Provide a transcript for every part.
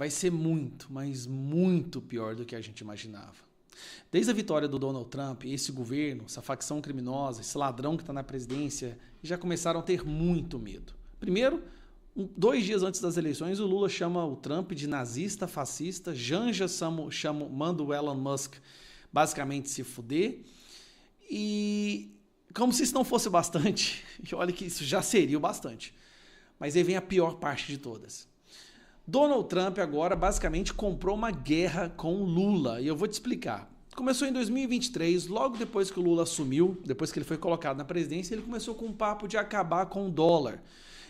vai ser muito, mas muito pior do que a gente imaginava. Desde a vitória do Donald Trump, esse governo, essa facção criminosa, esse ladrão que está na presidência, já começaram a ter muito medo. Primeiro, 2 dias antes das eleições, o Lula chama o Trump de nazista, fascista, manda o Elon Musk basicamente se fuder, e como se isso não fosse bastante, e olha que isso já seria o bastante, mas aí vem a pior parte de todas. Donald Trump agora basicamente comprou uma guerra com o Lula, e eu vou te explicar. Começou em 2023, logo depois que o Lula assumiu, depois que ele foi colocado na presidência, ele começou com um papo de acabar com o dólar,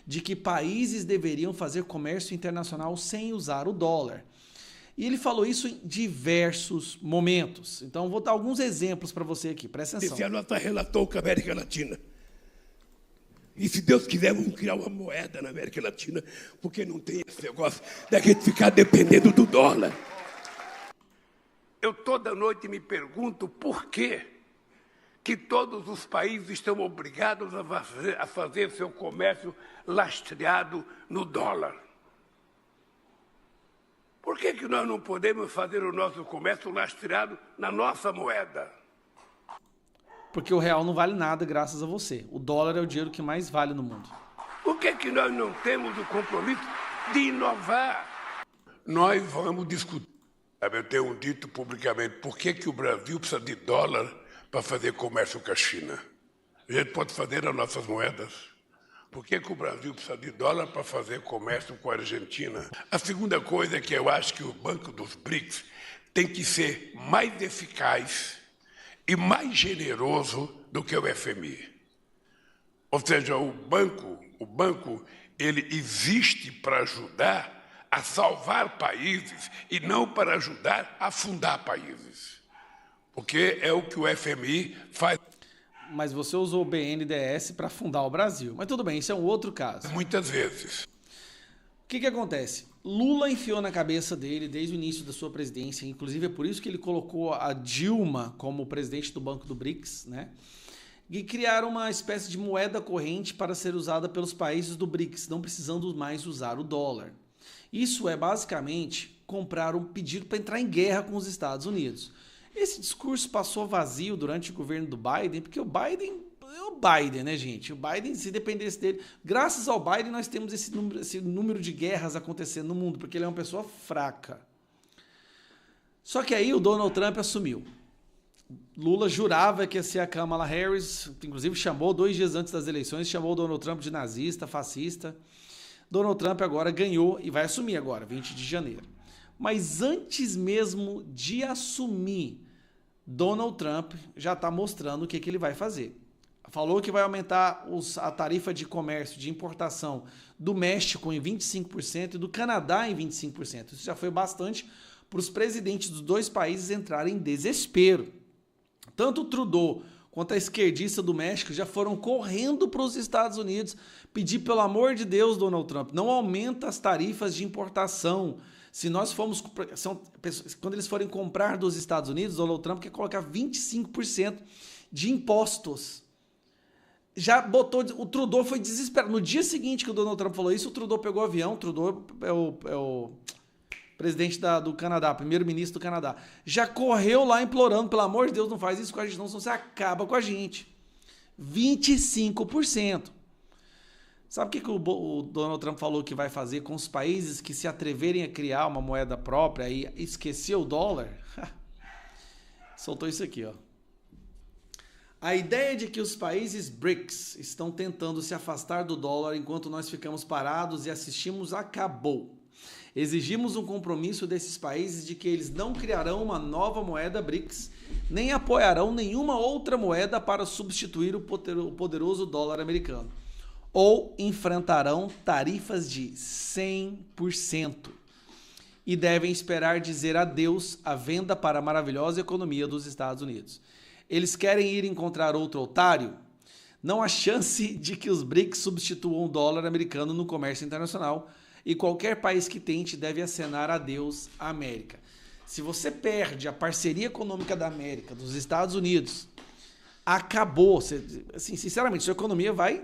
de que países deveriam fazer comércio internacional sem usar o dólar. E ele falou isso em diversos momentos. Então, vou dar alguns exemplos para você aqui, presta atenção. Esse ano está relatou com a América Latina. E se Deus quiser, vamos criar uma moeda na América Latina, porque não tem esse negócio da gente ficar dependendo do dólar. Eu toda noite me pergunto por quê que todos os países estão obrigados a fazer seu comércio lastreado no dólar. Por que nós não podemos fazer o nosso comércio lastreado na nossa moeda? Porque o real não vale nada graças a você. O dólar é o dinheiro que mais vale no mundo. Por que nós não temos o compromisso de inovar? Nós vamos discutir. Eu tenho dito publicamente, por que o Brasil precisa de dólar para fazer comércio com a China? A gente pode fazer as nossas moedas. Por que o Brasil precisa de dólar para fazer comércio com a Argentina? A segunda coisa é que eu acho que o Banco dos BRICS tem que ser mais eficaz e mais generoso do que o FMI. Ou seja, o banco ele existe para ajudar a salvar países e não para ajudar a afundar países. Porque é o que o FMI faz. Mas você usou o BNDES para fundar o Brasil. Mas tudo bem, isso é um outro caso. Muitas vezes. O que acontece? Lula enfiou na cabeça dele desde o início da sua presidência, inclusive é por isso que ele colocou a Dilma como presidente do Banco do BRICS, né? E criaram uma espécie de moeda corrente para ser usada pelos países do BRICS, não precisando mais usar o dólar. Isso é basicamente comprar um pedido para entrar em guerra com os Estados Unidos. Esse discurso passou vazio durante o governo do Biden, porque o Biden é o Biden, né, gente? O Biden, se dependesse dele... Graças ao Biden, nós temos esse número de guerras acontecendo no mundo, porque ele é uma pessoa fraca. Só que aí o Donald Trump assumiu. Lula jurava que ia ser a Kamala Harris, inclusive chamou 2 dias antes das eleições, chamou o Donald Trump de nazista, fascista. Donald Trump agora ganhou e vai assumir agora, 20 de janeiro. Mas antes mesmo de assumir, Donald Trump já está mostrando o que ele vai fazer. Falou que vai aumentar a tarifa de comércio, de importação do México em 25% e do Canadá em 25%. Isso já foi bastante para os presidentes dos 2 países entrarem em desespero. Tanto o Trudeau quanto a esquerdista do México já foram correndo para os Estados Unidos pedir, pelo amor de Deus, Donald Trump, não aumenta as tarifas de importação. Se nós formos, quando eles forem comprar dos Estados Unidos, Donald Trump quer colocar 25% de impostos. Já botou, o Trudeau foi desesperado. No dia seguinte que o Donald Trump falou isso, o Trudeau pegou o avião, o Trudeau é o presidente do Canadá, primeiro-ministro do Canadá, já correu lá implorando, pelo amor de Deus, não faz isso com a gente não, senão você acaba com a gente. 25%. Sabe o que o Donald Trump falou que vai fazer com os países que se atreverem a criar uma moeda própria e esquecer o dólar? Soltou isso aqui, ó. A ideia de que os países BRICS estão tentando se afastar do dólar enquanto nós ficamos parados e assistimos acabou. Exigimos um compromisso desses países de que eles não criarão uma nova moeda BRICS, nem apoiarão nenhuma outra moeda para substituir o poderoso dólar americano. Ou enfrentarão tarifas de 100% e devem esperar dizer adeus à venda para a maravilhosa economia dos Estados Unidos. Eles querem ir encontrar outro otário? Não há chance de que os BRICS substituam o dólar americano no comércio internacional e qualquer país que tente deve acenar adeus à América. Se você perde a parceria econômica da América, dos Estados Unidos, acabou. Assim, sinceramente, sua economia vai...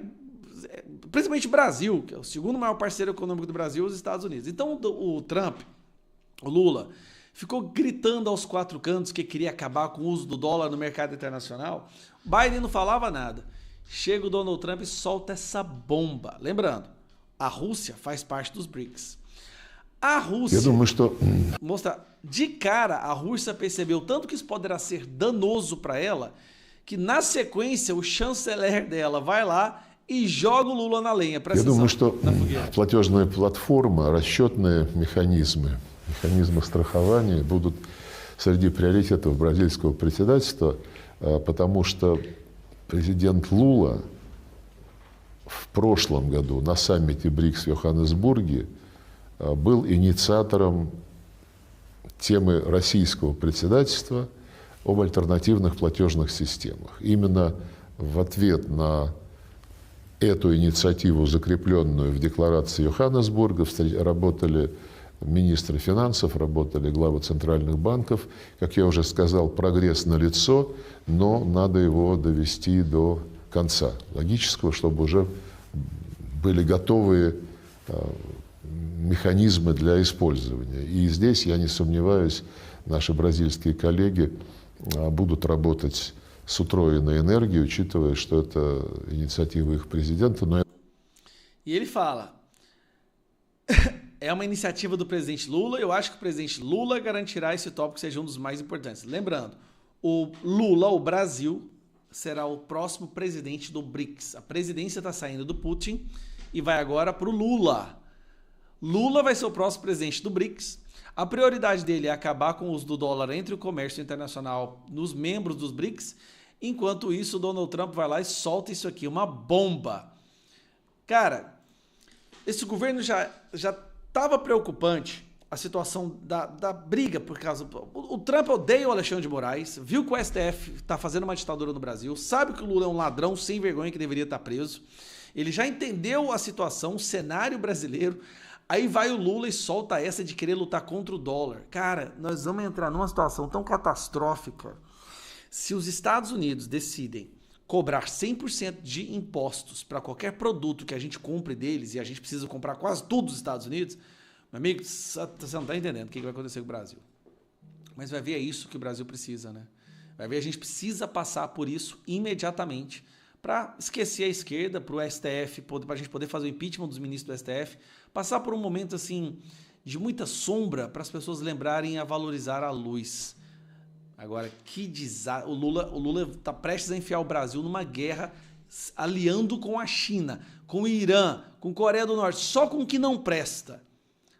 Principalmente o Brasil, que é o segundo maior parceiro econômico do Brasil, os Estados Unidos. Então o Trump, o Lula, ficou gritando aos quatro cantos que queria acabar com o uso do dólar no mercado internacional. Biden não falava nada. Chega o Donald Trump e solta essa bomba. Lembrando, a Rússia faz parte dos BRICS. A Rússia, mostra, de cara, a Rússia percebeu tanto que isso poderá ser danoso para ela, que na sequência o chanceler dela vai lá и joga o Lula на lenha. Я думаю, что платежная платформа, расчетные механизмы страхования будут среди приоритетов бразильского председательства, потому что президент Лула в прошлом году на саммите БРИКС в Йоханнесбурге был инициатором темы российского председательства об альтернативных платежных системах. Именно в ответ на эту инициативу, закрепленную в декларации Йоханнесбурга, работали министры финансов, работали главы центральных банков. Как я уже сказал, прогресс налицо, но надо его довести до конца логического, чтобы уже были готовые механизмы для использования. И здесь, я не сомневаюсь, наши бразильские коллеги будут работать с утроенной энергией, учитывая, что это инициатива их президента. E ele fala, é uma iniciativa do presidente Lula, eu acho que o presidente Lula garantirá esse tópico seja um dos mais importantes. Lembrando, o Lula, o Brasil, será o próximo presidente do BRICS. A presidência está saindo do Putin e vai agora para o Lula. Lula vai ser o próximo presidente do BRICS. A prioridade dele é acabar com o uso do dólar entre o comércio internacional nos membros dos BRICS. Enquanto isso, o Donald Trump vai lá e solta isso aqui, uma bomba. Cara, esse governo já estava preocupante, a situação da briga por causa... O Trump odeia o Alexandre de Moraes, viu que o STF está fazendo uma ditadura no Brasil, sabe que o Lula é um ladrão sem vergonha que deveria estar preso. Ele já entendeu a situação, o cenário brasileiro. Aí vai o Lula e solta essa de querer lutar contra o dólar. Cara, nós vamos entrar numa situação tão catastrófica. Se os Estados Unidos decidem cobrar 100% de impostos para qualquer produto que a gente compre deles, e a gente precisa comprar quase tudo dos Estados Unidos, meu amigo, você não está entendendo o que vai acontecer com o Brasil. Mas vai ver, é isso que o Brasil precisa, né? Vai ver, a gente precisa passar por isso imediatamente para esquecer a esquerda, para o STF, para a gente poder fazer o impeachment dos ministros do STF, passar por um momento assim de muita sombra para as pessoas lembrarem a valorizar a luz. Agora, que desastre. O Lula está prestes a enfiar o Brasil numa guerra aliando com a China, com o Irã, com a Coreia do Norte, só com o que não presta.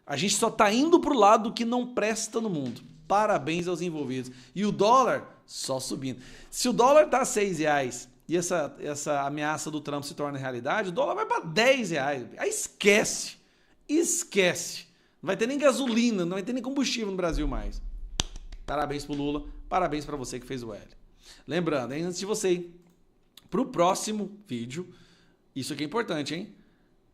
A gente só está indo para o lado que não presta no mundo. Parabéns aos envolvidos. E o dólar só subindo. Se o dólar está a R$6 e essa ameaça do Trump se torna realidade, o dólar vai para R$10. Aí esquece. Não vai ter nem gasolina, não vai ter nem combustível no Brasil mais. Parabéns pro Lula, parabéns para você que fez o L. Lembrando, hein, antes de você ir pro próximo vídeo, isso aqui é importante, hein?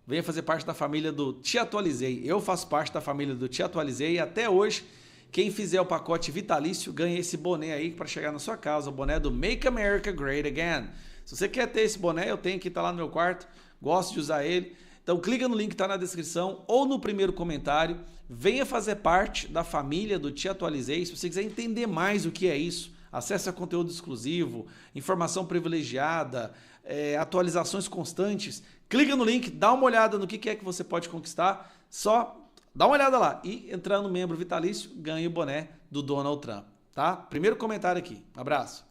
Venha fazer parte da família do Te Atualizei. Eu faço parte da família do Te Atualizei e até hoje, quem fizer o pacote vitalício ganha esse boné aí para chegar na sua casa, o boné do Make America Great Again. Se você quer ter esse boné, eu tenho que estar lá no meu quarto, gosto de usar ele. Então clica no link que está na descrição ou no primeiro comentário. Venha fazer parte da família do Te Atualizei. Se você quiser entender mais o que é isso, acesso a conteúdo exclusivo, informação privilegiada, atualizações constantes. Clica no link, dá uma olhada no que é que você pode conquistar. Só dá uma olhada lá. E entrando no membro vitalício, ganha o boné do Donald Trump. Tá? Primeiro comentário aqui. Um abraço.